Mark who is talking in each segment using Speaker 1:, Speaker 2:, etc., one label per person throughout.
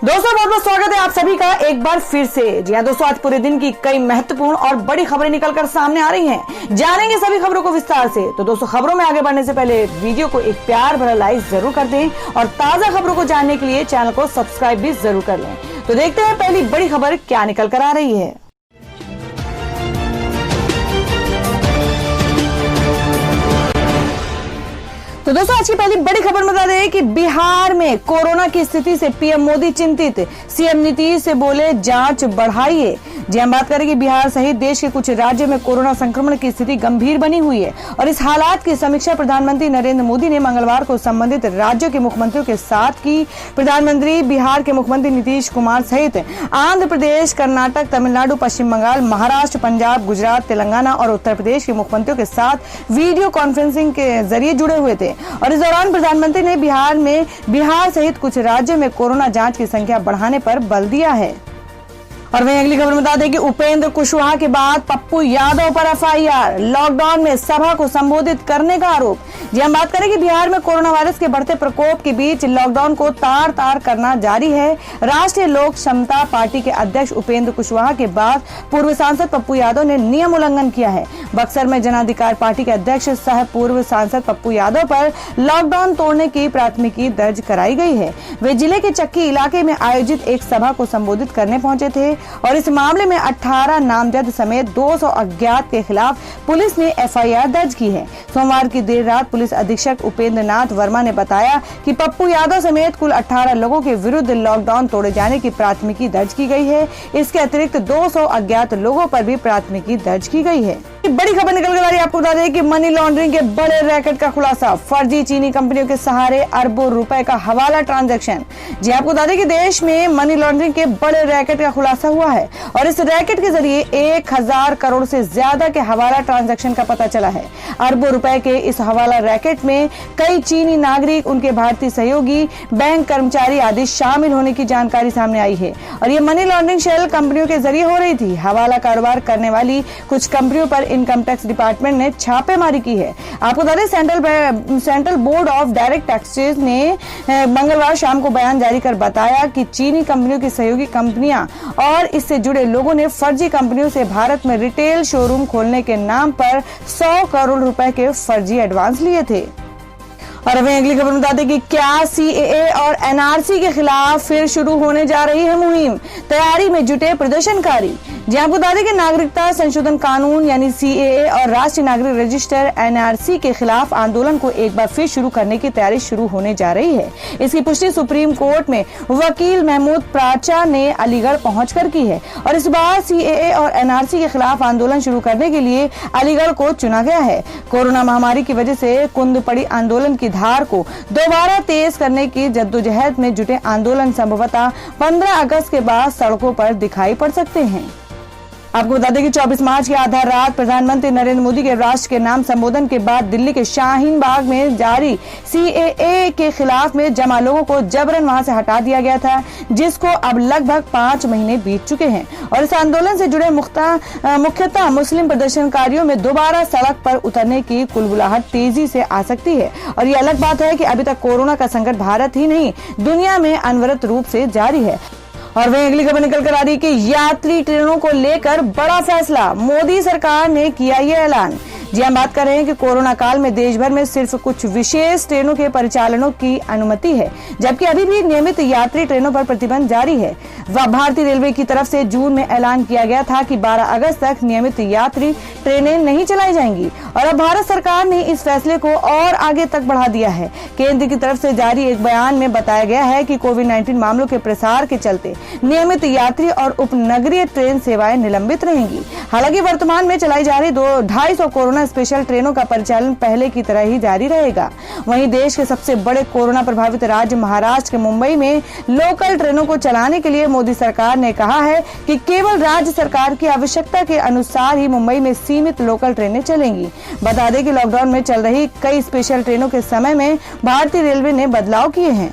Speaker 1: दोस्तों बहुत बहुत स्वागत है आप सभी का एक बार फिर से। जी हाँ दोस्तों, आज पूरे दिन की कई महत्वपूर्ण और बड़ी खबरें निकलकर सामने आ रही हैं। जानेंगे सभी खबरों को विस्तार से। तो दोस्तों, खबरों में आगे बढ़ने से पहले वीडियो को एक प्यार भरा लाइक जरूर कर दें और ताजा खबरों को जानने के लिए चैनल को सब्सक्राइब भी जरूर कर लें। तो देखते हैं पहली बड़ी खबर क्या निकल कर आ रही है। तो दोस्तों, आज की पहली बड़ी खबर बता दें कि बिहार में कोरोना की स्थिति से पीएम मोदी चिंतित। सीएम नीतीश से बोले जांच बढ़ाइए। जी हम बात करें कि बिहार सहित देश के कुछ राज्यों में कोरोना संक्रमण की स्थिति गंभीर बनी हुई है और इस हालात की समीक्षा प्रधानमंत्री नरेंद्र मोदी ने मंगलवार को संबंधित राज्यों के मुख्यमंत्रियों के साथ की। प्रधानमंत्री बिहार के मुख्यमंत्री नीतीश कुमार सहित आंध्र प्रदेश, कर्नाटक, तमिलनाडु, पश्चिम बंगाल, महाराष्ट्र, पंजाब, गुजरात, तेलंगाना और उत्तर प्रदेश के मुख्यमंत्रियों के साथ वीडियो कॉन्फ्रेंसिंग के जरिए जुड़े हुए थे और इस दौरान प्रधानमंत्री ने बिहार सहित कुछ राज्यों में कोरोना जांच की संख्या बढ़ाने पर बल दिया है। और वहीं अगली खबर बता दें कि उपेंद्र कुशवाहा के बाद पप्पू यादव पर एफआईआर। लॉकडाउन में सभा को संबोधित करने का आरोप। जी हम बात करें कि बिहार में कोरोना वायरस के बढ़ते प्रकोप के बीच लॉकडाउन को तार तार करना जारी है। राष्ट्रीय लोक समता पार्टी के अध्यक्ष उपेंद्र कुशवाहा के बाद पूर्व सांसद पप्पू यादव ने नियम उल्लंघन किया है। बक्सर में जन अधिकार पार्टी के अध्यक्ष सह पूर्व सांसद पप्पू यादव पर लॉकडाउन तोड़ने की प्राथमिकी दर्ज कराई गई है। वे जिले के चक्की इलाके में आयोजित एक सभा को संबोधित करने पहुंचे थे और इस मामले में 18 नामजद समेत 200 अज्ञात के खिलाफ पुलिस ने एफआईआर दर्ज की है। सोमवार की देर रात पुलिस अधीक्षक उपेंद्र नाथ वर्मा ने बताया कि पप्पू यादव समेत कुल 18 लोगों के विरुद्ध लॉकडाउन तोड़े जाने की प्राथमिकी दर्ज की गई है। इसके अतिरिक्त 200 अज्ञात लोगों पर भी प्राथमिकी दर्ज की गई है। बड़ी खबर निकल कर आ रही है, आपको बता दें कि मनी लॉन्ड्रिंग के बड़े रैकेट का खुलासा। फर्जी चीनी कंपनियों के सहारे अरबों रुपए का हवाला ट्रांजैक्शन। जी आपको बता दें कि देश में मनी लॉन्ड्रिंग के बड़े रैकेट का खुलासा हुआ है और इस रैकेट के जरिए 1000 करोड़ से ज्यादा के हवाला ट्रांजैक्शन का पता चला है। अरबों रुपए के इस हवाला रैकेट में कई चीनी नागरिक, उनके भारतीय सहयोगी, बैंक कर्मचारी आदि शामिल होने की जानकारी सामने आई है और ये मनी लॉन्ड्रिंग शेल कंपनियों के जरिए हो रही थी। हवाला कारोबार करने वाली कुछ कंपनियों पर इनकम टैक्स डिपार्टमेंट ने छापेमारी की है। आपको बता दें central board of direct taxes ने मंगलवार शाम को बयान जारी कर बताया कि चीनी कंपनियों की सहयोगी कंपनियां और इससे जुड़े लोगों ने फर्जी कंपनियों से भारत में रिटेल शोरूम खोलने के नाम पर 100 करोड़ रुपए के फर्जी एडवांस लिए थे। और अभी अगली खबर बता दें कि क्या सीएए और एनआरसी के खिलाफ फिर शुरू होने जा रही है मुहिम। तैयारी में जुटे प्रदर्शनकारी। जी आपको बता दें कि नागरिकता संशोधन कानून यानी सीएए और राष्ट्रीय नागरिक रजिस्टर एनआरसी के खिलाफ आंदोलन को एक बार फिर शुरू करने की तैयारी शुरू होने जा रही है। इसकी पुष्टि सुप्रीम कोर्ट में वकील महमूद प्राचा ने अलीगढ़ पहुंचकर की है और इस बार सीएए और एनआरसी के खिलाफ आंदोलन शुरू करने के लिए अलीगढ़ को चुना गया है। कोरोना महामारी की वजह से कुंद पड़ी आंदोलन की धार को दोबारा तेज करने की जद्दोजहद में जुटे आंदोलन संभवतः 15 अगस्त के बाद सड़कों पर दिखाई पड़ सकते हैं। आपको बता दें कि 24 मार्च की आधा रात प्रधानमंत्री नरेंद्र मोदी के राष्ट्र के नाम संबोधन के बाद दिल्ली के शाहीन बाग में जारी सीएए के खिलाफ में जमा लोगों को जबरन वहां से हटा दिया गया था, जिसको अब लगभग 5 महीने बीत चुके हैं और इस आंदोलन से जुड़े मुख्यतः मुस्लिम प्रदर्शनकारियों में दोबारा सड़क पर उतरने की कुलबुलाहट तेजी से आ सकती है। और ये अलग बात है कि अभी तक कोरोना का संकट भारत ही नहीं दुनिया में अनवरत रूप से जारी है। और वहीं अगली खबर निकल कर आ रही है कि यात्री ट्रेनों को लेकर बड़ा फैसला। मोदी सरकार ने किया ये ऐलान। जी हम बात कर रहे हैं कि कोरोना काल में देश भर में सिर्फ कुछ विशेष ट्रेनों के परिचालनों की अनुमति है, जबकि अभी भी नियमित यात्री ट्रेनों पर प्रतिबंध जारी है। भारतीय रेलवे की तरफ से जून में ऐलान किया गया था कि 12 अगस्त तक नियमित यात्री ट्रेनें नहीं चलाई जाएंगी और अब भारत सरकार ने इस फैसले को और आगे तक बढ़ा दिया है। केंद्र की तरफ से जारी एक बयान में बताया गया है कि कोविड-19 मामलों के प्रसार के चलते नियमित यात्री और उपनगरीय ट्रेन सेवाएं निलंबित रहेंगी। हालांकि वर्तमान में चलाई जा रही 250 कोरोना स्पेशल ट्रेनों का परिचालन पहले की तरह ही जारी रहेगा। वहीं देश के सबसे बड़े कोरोना प्रभावित राज्य महाराष्ट्र के मुंबई में लोकल ट्रेनों को चलाने के लिए मोदी सरकार ने कहा है कि केवल राज्य सरकार की आवश्यकता के अनुसार ही मुंबई में सीमित लोकल ट्रेनें चलेंगी। बता दें कि लॉकडाउन में चल रही कई स्पेशल ट्रेनों के समय में भारतीय रेलवे ने बदलाव किए हैं।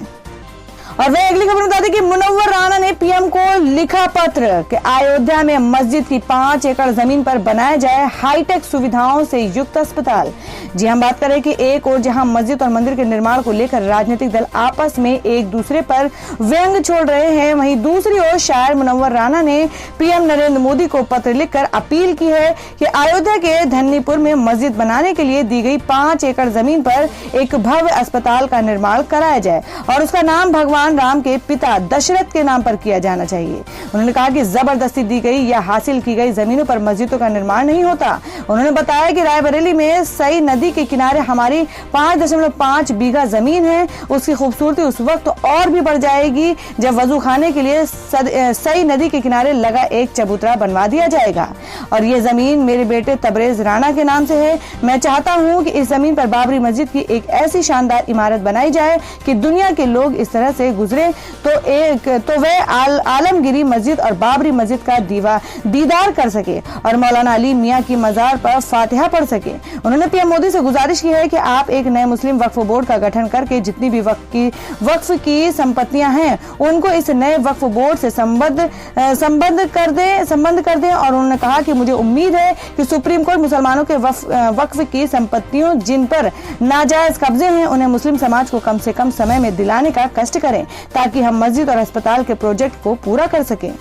Speaker 1: और वह अगली खबर बता दें कि मुनव्वर राणा ने पीएम को लिखा पत्र कि अयोध्या में मस्जिद की 5 एकड़ जमीन पर बनाया जाए हाईटेक सुविधाओं से युक्त अस्पताल। जी हम बात करें कि एक और जहां मस्जिद और मंदिर के निर्माण को लेकर राजनीतिक दल आपस में एक दूसरे पर व्यंग छोड़ रहे हैं, वहीं दूसरी ओर शायर मुनव्वर राणा ने पीएम नरेंद्र मोदी को पत्र लिखकर अपील की है कि अयोध्या के धन्नीपुर में मस्जिद बनाने के लिए दी गई 5 एकड़ जमीन पर एक भव्य अस्पताल का निर्माण कराया जाए और उसका नाम भगवान राम के पिता दशरथ के नाम पर किया जाना चाहिए। उन्होंने कहा कि जबरदस्ती दी गई या हासिल की गई जमीनों पर मस्जिदों का निर्माण नहीं होता। उन्होंने बताया कि रायबरेली में सई नदी के किनारे हमारी 5.5 बीघा जमीन है। उसकी खूबसूरती उस वक्त और भी बढ़ जाएगी जब वजू खाने के लिए सई नदी के किनारे लगा एक चबूतरा बनवा दिया जाएगा और ये जमीन मेरे बेटे तबरेज राणा के नाम से है। मैं चाहता हूँ कि इस जमीन पर बाबरी मस्जिद की एक ऐसी शानदार इमारत बनाई जाए कि दुनिया के लोग इस तरह से गुजरे तो वे आलमगिरी मस्जिद और बाबरी मस्जिद का दीदार कर सके और मौलाना अली मियां की मजार पर फातिहा पढ़ सके। उन्होंने पीएम मोदी से गुजारिश की है कि आप एक नए मुस्लिम वक्फ बोर्ड का गठन करके जितनी भी वक्फ की संपत्तियां हैं उनको इस नए वक्फ बोर्ड से संबद्ध कर दें और उन्होंने कहा कि मुझे उम्मीद है कि सुप्रीम कोर्ट मुसलमानों के वक्फ की संपत्तियों जिन पर नाजायज कब्जे हैं उन्हें मुस्लिम समाज को कम से कम समय में दिलाने का कष्ट करें ताकि हम मस्जिद और अस्पताल के प्रोजेक्ट को पूरा कर सकें।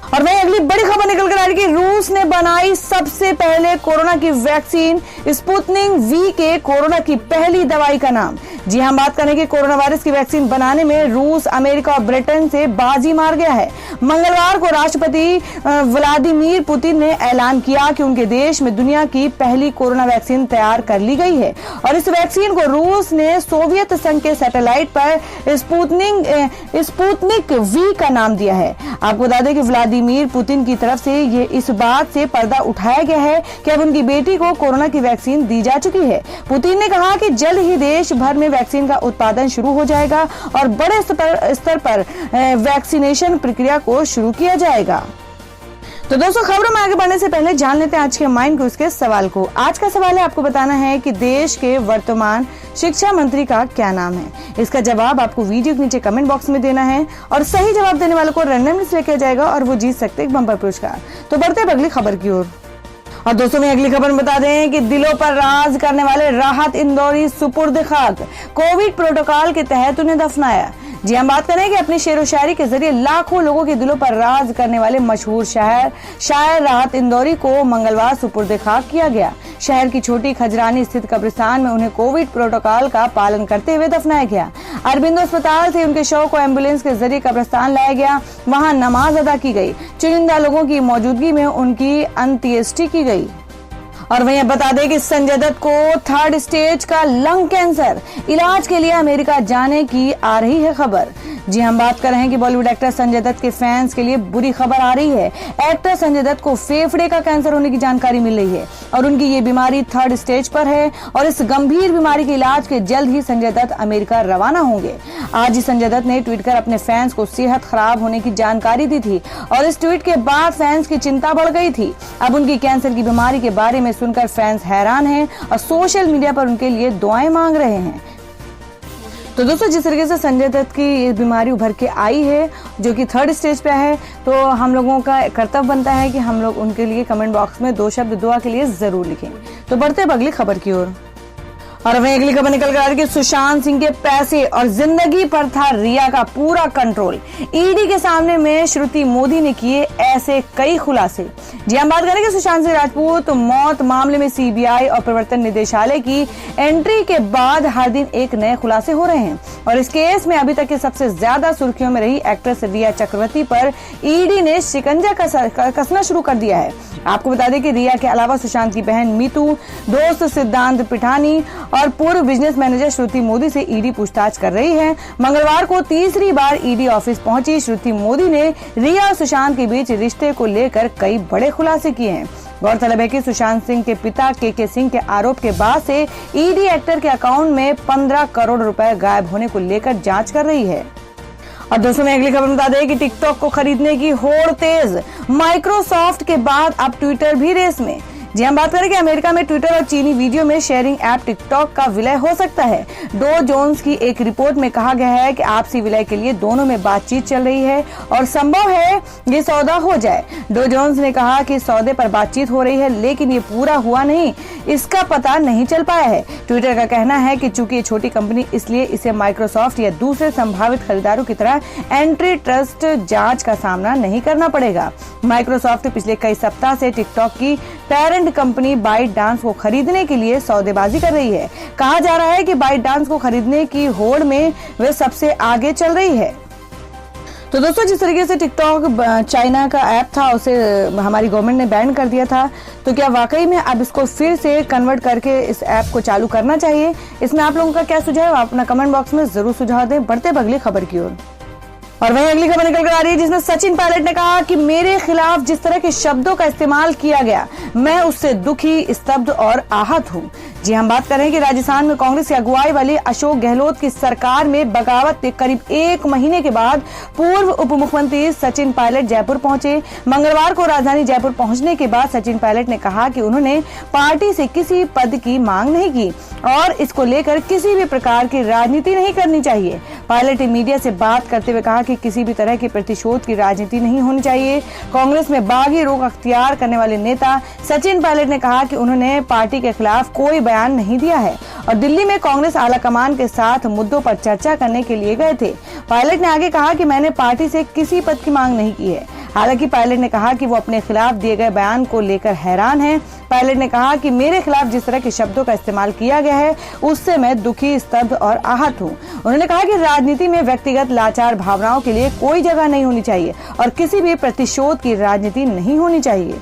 Speaker 1: और वहीं अगली बड़ी खबर निकल कर आ रही है कि रूस ने बनाई सबसे पहले कोरोना की वैक्सीन स्पुतनिक वी के कोरोना की पहली दवाई का नाम। जी हम बात करें कि कोरोना वायरस की वैक्सीन बनाने में रूस, अमेरिका और ब्रिटेन से बाजी मार गया है। मंगलवार को राष्ट्रपति व्लादिमीर पुतिन ने ऐलान किया कि उनके देश में दुनिया की पहली कोरोना वैक्सीन तैयार कर ली गई है और इस वैक्सीन को रूस ने सोवियत संघ के सैटेलाइट पर स्पुतनिक वी का नाम दिया है। आपको बता दें कि व्लादिमीर पुतिन की तरफ से ये इस बात से पर्दा उठाया गया है कि अब उनकी बेटी को कोरोना की वैक्सीन दी जा चुकी है। पुतिन ने कहा कि जल्द ही देश भर में वैक्सीन का उत्पादन शुरू हो जाएगा और बड़े स्तर पर वैक्सीनेशन प्रक्रिया को शुरू किया जाएगा। तो दोस्तों खबरों में आगे बढ़ने से पहले जान लेते हैं आज के माइंड क्विज के सवाल को। आज का सवाल है, आपको बताना है कि देश के वर्तमान शिक्षा मंत्री का क्या नाम है। इसका जवाब आपको वीडियो के नीचे कमेंट बॉक्स में देना है और सही जवाब देने वालों को रैंडमली सिलेक्ट किया जाएगा और वो जीत सकते हैं बम्पर पुरस्कार। तो बढ़ते हैं अगली खबर की ओर। और दोस्तों में अगली खबर में बता दें कि दिलों पर राज करने वाले राहत इंदौरी सुपुर्द खाक, कोविड प्रोटोकॉल के तहत उन्हें दफनाया। जी हम बात करें कि अपनी शेर व शायरी के जरिए लाखों लोगों के दिलों पर राज करने वाले मशहूर शायर राहत इंदौरी को मंगलवार सुपुर्द खाक किया गया। शहर की छोटी खजरानी स्थित कब्रिस्तान में उन्हें कोविड प्रोटोकॉल का पालन करते हुए दफनाया गया। अरबिंदो अस्पताल से उनके शव को एम्बुलेंस के जरिए कब्रिस्तान लाया गया। वहां नमाज अदा की गई। चुनिंदा लोगों की मौजूदगी में उनकी अंत्येष्टि की गई। और वहीं बता दें कि संजय दत्त को 3rd स्टेज का लंग कैंसर, इलाज के लिए अमेरिका जाने की आ रही है खबर। जी हम बात कर रहे हैं कि बॉलीवुड एक्टर संजय दत्त के फैंस के लिए बुरी खबर आ रही है। एक्टर संजय दत्त को फेफड़े का कैंसर होने की जानकारी मिल रही है और उनकी ये बीमारी 3rd स्टेज पर है और इस गंभीर बीमारी के इलाज के जल्द ही संजय दत्त अमेरिका रवाना होंगे। आज ही संजय दत्त ने ट्वीट कर अपने फैंस को सेहत खराब होने की जानकारी दी थी और इस ट्वीट के बाद फैंस की चिंता बढ़ गई थी। अब उनकी कैंसर की बीमारी के बारे में सुनकर फैंस हैरान हैं और सोशल मीडिया पर उनके लिए दुआएं मांग रहे हैं। तो दोस्तों जिस तरीके से संजय दत्त की ये बीमारी उभर के आई है जो कि 3rd स्टेज पे है, तो हम लोगों का कर्तव्य बनता है कि हम लोग उनके लिए कमेंट बॉक्स में 2 शब्द दुआ के लिए जरूर लिखें। तो बढ़ते हैं अगली खबर की ओर। और वहीं अगली खबर निकल कर आ रही है कि सुशांत सिंह के पैसे और जिंदगी पर था रिया का पूरा कंट्रोल। ईडी के सामने में श्रुति मोदी ने किए ऐसे कई खुलासे। जी हम बात करें कि सुशांत सिंह राजपूत मौत मामले में सीबीआई और प्रवर्तन निदेशालय की एंट्री के बाद हर दिन एक नए खुलासे हो रहे हैं और इस केस में अभी तक के सबसे ज्यादा सुर्खियों में रही एक्ट्रेस रिया चक्रवर्ती पर ईडी ने शिकंजा कसना शुरू कर दिया है। आपको बता दें कि रिया के अलावा सुशांत की बहन मीतू, दोस्त सिद्धांत पिठानी और पूर्व बिजनेस मैनेजर श्रुति मोदी से ईडी पूछताछ कर रही है। मंगलवार को तीसरी बार ईडी ऑफिस पहुंची श्रुति मोदी ने रिया और सुशांत के बीच रिश्ते को लेकर कई बड़े खुलासे किए हैं। गौरतलब है कि सुशांत सिंह के पिता के सिंह के आरोप के बाद से ईडी एक्टर के अकाउंट में 15 करोड़ रुपए गायब होने को लेकर जांच कर रही है। और दोस्तों में अगली खबर बता दें कि टिकटॉक को खरीदने की होड़ तेज, माइक्रोसॉफ्ट के बाद अब ट्विटर भी रेस में। जी हम बात करें कि अमेरिका में ट्विटर और चीनी वीडियो में शेयरिंग ऐप टिकटॉक का विलय हो सकता है। डो जोन्स की एक रिपोर्ट में कहा गया है कि आपसी विलय के लिए दोनों में बातचीत चल रही है और संभव है ये सौदा हो जाए। डो जोन्स ने कहा कि सौदे पर बातचीत हो रही है, लेकिन ये पूरा हुआ नहीं, इसका पता नहीं चल पाया है। ट्विटर का कहना है कि चूंकि ये छोटी कंपनी, इसलिए इसे माइक्रोसॉफ्ट या दूसरे संभावित खरीदारों की तरह एंटी ट्रस्ट जांच का सामना नहीं करना पड़ेगा। माइक्रोसॉफ्ट पिछले कई सप्ताह से टिकटॉक की पेरेंट कंपनी बाइटडांस को खरीदने के लिए सौदेबाजी कर रही है। कहा जा रहा है कि बाइटडांस को खरीदने की होड़ में वे सबसे आगे चल रही है। तो दोस्तों, जिस तरीके से टिकटॉक चाइना का ऐप था, उसे हमारी गवर्नमेंट ने बैन कर दिया था, तो क्या वाकई में अब इसको फिर से कन्वर्ट करके इस ऐप को चालू करना चाहिए? इसमें आप लोगों का क्या सुझाव है? आप अपना कमेंट बॉक्स में जरूर सुझाव दें। बढ़ते अगली खबर की ओर। और वहीं अगली खबर निकल कर आ रही है, जिसमें सचिन पायलट ने कहा कि मेरे खिलाफ जिस तरह के शब्दों का इस्तेमाल किया गया, मैं उससे दुखी, स्तब्ध और आहत हूं। जी हम बात करें कि राजस्थान में कांग्रेस की अगुवाई वाली अशोक गहलोत की सरकार में बगावत के करीब 1 महीने के बाद पूर्व उप मुख्यमंत्री सचिन पायलट जयपुर पहुंचे। मंगलवार को राजधानी जयपुर पहुंचने के बाद सचिन पायलट ने कहा कि उन्होंने पार्टी से किसी पद की मांग नहीं की और इसको लेकर किसी भी प्रकार की राजनीति नहीं करनी चाहिए। पायलट ने मीडिया से बात करते हुए कहा कि किसी भी तरह की प्रतिशोध की राजनीति नहीं होनी चाहिए। कांग्रेस में बागी रुख अख्तियार करने वाले नेता सचिन पायलट ने कहा कि उन्होंने पार्टी के खिलाफ कोई बयान नहीं दिया है और दिल्ली में कांग्रेस आलाकमान के साथ मुद्दों पर चर्चा करने के लिए गए थे। पायलट ने आगे कहा कि मैंने पार्टी से किसी पद की मांग नहीं की है। हालांकि पायलट ने कहा कि वो अपने खिलाफ दिए गए बयान को लेकर हैरान हैं। पायलट ने कहा कि मेरे खिलाफ जिस तरह के शब्दों का इस्तेमाल किया गया है, उससे मैं दुखी, स्तब्ध और आहत हूं। उन्होंने कहा कि राजनीति में व्यक्तिगत लाचार भावनाओं के लिए कोई जगह नहीं होनी चाहिए और किसी भी प्रतिशोध की राजनीति नहीं होनी चाहिए।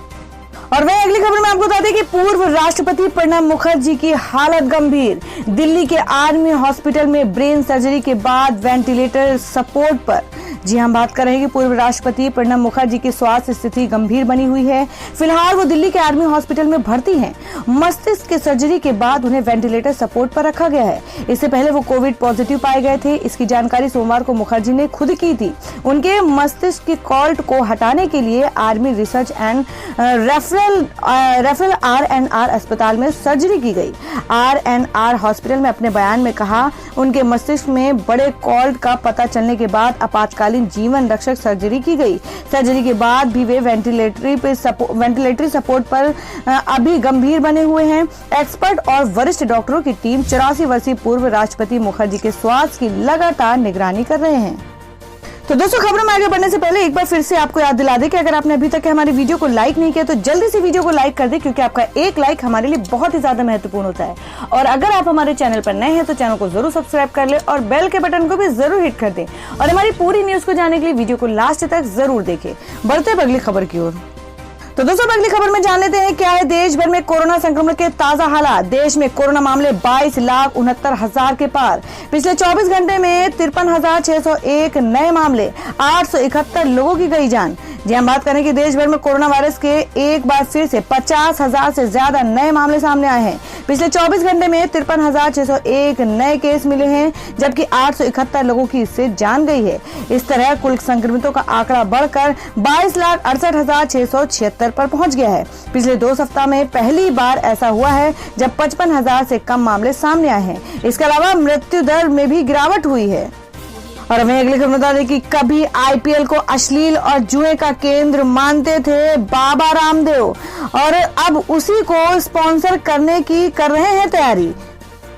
Speaker 1: और वहीं अगली खबर में आपको बता दें कि पूर्व राष्ट्रपति प्रणब मुखर्जी की हालत गंभीर। दिल्ली के आर्मी हॉस्पिटल में ब्रेन सर्जरी के बाद वेंटिलेटर सपोर्ट पर। जी हम बात कर रहे हैं कि पूर्व राष्ट्रपति प्रणब मुखर्जी की स्वास्थ्य स्थिति गंभीर बनी हुई है। फिलहाल वो दिल्ली के आर्मी हॉस्पिटल में भर्ती हैं। मस्तिष्क की सर्जरी के बाद उन्हें वेंटिलेटर सपोर्ट पर रखा गया है। इससे पहले वो कोविड पॉजिटिव पाए गए थे। इसकी जानकारी सोमवार को मुखर्जी ने खुद की थी। उनके मस्तिष्क की कॉल्ट को हटाने के लिए army research and referral RNR अस्पताल में सर्जरी की गई। RNR हॉस्पिटल में अपने बयान में कहा, उनके मस्तिष्क में बड़े कॉल्ट का पता चलने के बाद आपातकालीन जीवन रक्षक सर्जरी की गई। सर्जरी के बाद भी वे वेंटिलेटरी सपोर्ट पर अभी गंभीर बने हुए हैं। एक्सपर्ट और वरिष्ठ डॉक्टरों की टीम 84 वर्षीय पूर्व राष्ट्रपति मुखर्जी के स्वास्थ्य की लगातार निगरानी कर रहे हैं। तो दोस्तों, खबरों में आगे बढ़ने से पहले एक बार फिर से आपको याद दिला दें कि अगर आपने अभी तक हमारी वीडियो को लाइक नहीं किया तो जल्दी से वीडियो को लाइक कर दें, क्योंकि आपका एक लाइक हमारे लिए बहुत ही ज्यादा महत्वपूर्ण होता है। और अगर आप हमारे चैनल पर नए हैं तो चैनल को जरूर सब्सक्राइब कर ले और बेल के बटन को भी जरूर हिट कर दें। और हमारी पूरी न्यूज को जानने के लिए वीडियो को लास्ट तक जरूर देखें। बढ़ते अगली खबर की ओर। तो दोस्तों, अगली खबर में जान लेते हैं क्या है देश भर में कोरोना संक्रमण के ताजा हालात। देश में कोरोना मामले 22,69,000 के पार। पिछले 24 घंटे में 53,601 नए मामले, 871 लोगों की गई जान। जी हम बात करें कि देश भर में कोरोना वायरस के एक बार फिर से 50,000 से ज्यादा नए मामले सामने आए हैं। पिछले 24 घंटे में 53,601 नए केस मिले हैं, जबकि 871 लोगों की इससे जान गई है। इस तरह कुल संक्रमितों का आंकड़ा बढ़कर 22,68,676 पर पहुंच गया है। पिछले 2 सप्ताह में पहली बार ऐसा हुआ है जब 55,000 से कम मामले सामने आए हैं। इसके अलावा मृत्यु दर में भी गिरावट हुई है। और हमें अगली खबर बता दें कि कभी IPL को अश्लील और जुए का केंद्र मानते थे बाबा रामदेव, और अब उसी को स्पॉन्सर करने की कर रहे हैं तैयारी।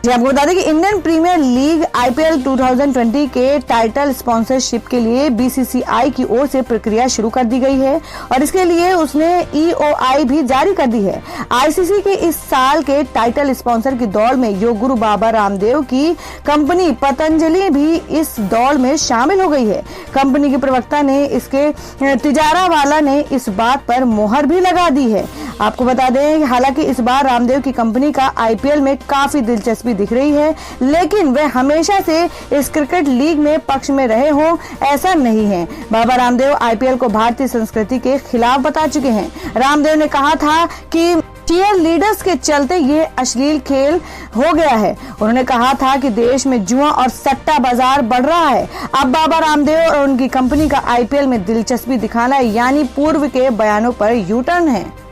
Speaker 1: जी आपको बता दें कि इंडियन प्रीमियर लीग IPL 2020 के टाइटल स्पॉन्सरशिप के लिए BCCI की ओर से प्रक्रिया शुरू कर दी गई है और इसके लिए उसने EOI भी जारी कर दी है। ICC के इस साल के टाइटल स्पॉन्सर की दौड़ में योग गुरु बाबा रामदेव की कंपनी पतंजलि भी इस दौड़ में शामिल हो गई है। कंपनी के प्रवक्ता ने इसके तिजारावाला ने इस बात पर मोहर भी लगा दी है। आपको बता दें, हालांकि इस बार रामदेव की कंपनी का IPL में काफी दिलचस्पी दिख रही है, लेकिन वे हमेशा से इस क्रिकेट लीग में पक्ष में रहे हो ऐसा नहीं है। बाबा रामदेव IPL को भारतीय संस्कृति के खिलाफ बता चुके हैं। रामदेव ने कहा था कि चीयर लीडर्स के चलते ये अश्लील खेल हो गया है। उन्होंने कहा था कि देश में जुआ और सट्टा बाजार बढ़ रहा है। अब बाबा रामदेव और उनकी कंपनी का IPL में दिलचस्पी दिखाना यानी पूर्व के बयानों पर यू टर्न है।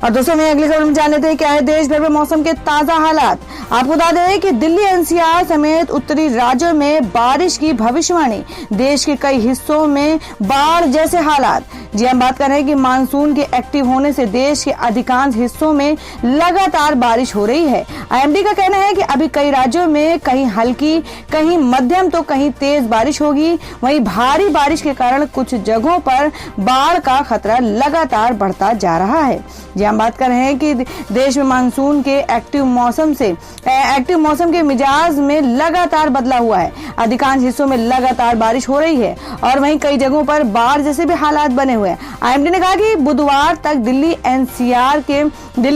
Speaker 1: और दोस्तों मैं अगली खबर में जान लेते हैं क्या है देश भर में मौसम के ताजा हालात। आपको बता दें कि दिल्ली एनसीआर समेत उत्तरी राज्यों में बारिश की भविष्यवाणी, देश के कई हिस्सों में बाढ़ जैसे हालात। जी हम बात कर रहे हैं कि मानसून के एक्टिव होने से देश के अधिकांश हिस्सों में लगातार बारिश हो रही है। आईएमडी का कहना है कि अभी कई राज्यों में कहीं हल्की, कहीं मध्यम तो कहीं तेज बारिश होगी। वहीं भारी बारिश के कारण कुछ जगहों पर बाढ़ का खतरा लगातार बढ़ता जा रहा है। जी हम बात कर रहे हैं कि देश में मानसून के एक्टिव मौसम के मिजाज में लगातार बदला हुआ है। अधिकांश हिस्सों में लगातार बारिश हो रही है और वहीं कई जगहों पर बाढ़ जैसे भी हालात बने हुए हैं। आईएमडी ने कहा कि बुधवार तक दिल्ली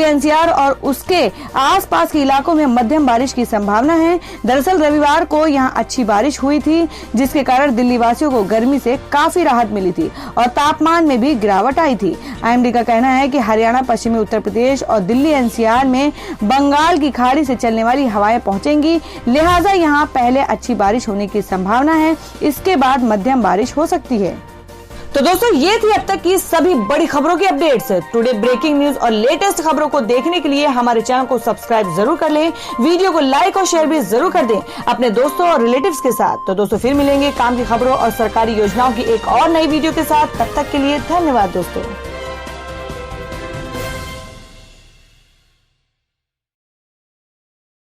Speaker 1: एनसीआर और उसके आसपास के इलाकों में मध्यम बारिश की संभावना है। दरअसल रविवार को यहां अच्छी बारिश हुई थी, जिसके कारण दिल्ली वासियों को गर्मी से काफी राहत मिली थी और तापमान में भी गिरावट आई थी। आईएमडी का कहना है कि हरियाणा, पश्चिमी उत्तर प्रदेश और दिल्ली एनसीआर में बंगाल की खाड़ी से चलने वाली हवाएं पहुंचेंगी, लिहाजा यहां पहले अच्छी बारिश होने की संभावना है, इसके बाद मध्यम बारिश हो सकती है। तो दोस्तों ये थी अब तक की सभी बड़ी खबरों की अपडेट्स। टुडे ब्रेकिंग न्यूज और लेटेस्ट खबरों को देखने के लिए हमारे चैनल को सब्सक्राइब जरूर कर लें, वीडियो को लाइक और शेयर भी जरूर कर दें अपने दोस्तों और रिलेटिव्स के साथ। तो दोस्तों फिर मिलेंगे काम की खबरों और सरकारी योजनाओं की एक और नई वीडियो के साथ। तब तक के लिए धन्यवाद दोस्तों।